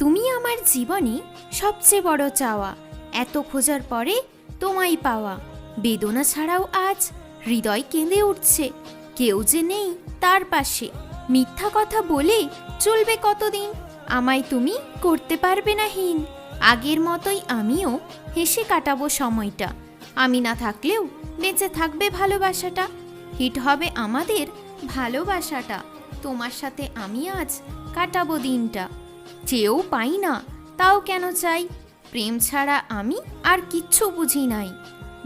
তুমি আমার জীবনে সবচেয়ে বড় চাওয়া, এত খোঁজার পরে তোমায় পাওয়া। বেদনা ছাড়াও আজ হৃদয় কেঁদে উঠছে, কেউ যে নেই তার পাশে। মিথ্যা কথা বলে চলবে কতদিন, আমায় তুমি করতে পারবে না হীন। আগের মতোই আমিও হেসে কাটাবো সময়টা, আমি না থাকলেও বেঁচে থাকবে ভালোবাসাটা। হিট হবে আমাদের ভালোবাসাটা, তোমার সাথে আমি আজ কাটাবো দিনটা। চেয়েও পাই না তাও কেন চাই, প্রেম ছাড়া আমি আর কিচ্ছু বুঝি নাই।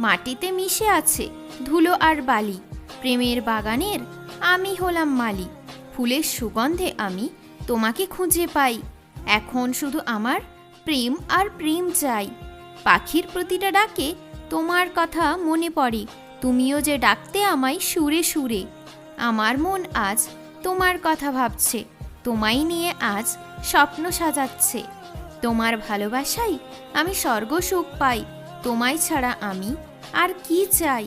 মাটিতে মিশে আছে ধুলো আর বালি, প্রেমের বাগানের আমি হলাম মালি। ফুলের সুগন্ধে আমি তোমাকে খুঁজে পাই, এখন শুধু আমার প্রেম আর প্রেম চাই। পাখির প্রতিটা ডাকে তোমার কথা মনে পড়ে, তুমিও যে ডাকতে আমায় সুরে সুরে। আমার মন আজ তোমার কথা ভাবছে, তোমায় নিয়ে আজ স্বপ্ন সাজাচ্ছে। তোমার ভালোবাসায় আমি স্বর্গ সুখ পাই, তোমায় ছাড়া আমি আর কি চাই।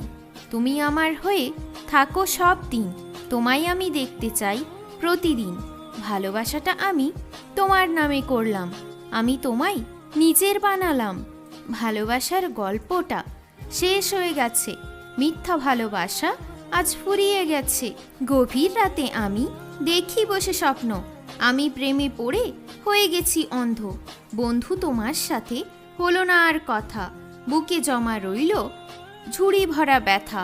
তুমি আমার হয়ে থাকো সব দিন, তোমায় আমি দেখতে চাই প্রতিদিন। ভালোবাসাটা আমি তোমার নামে করলাম, আমি তোমায় নিজের বানালাম। ভালোবাসার গল্পটা শেষ হয়ে গেছে, মিথ্যা ভালোবাসা আজ ফুরিয়ে গেছে। গভীর রাতে আমি দেখি বসে স্বপ্ন, আমি প্রেমে পড়ে হয়ে গেছি অন্ধ। বন্ধু তোমার সাথে হলো না আর কথা, বুকে জমা রইল ঝুড়ি ভরা ব্যথা।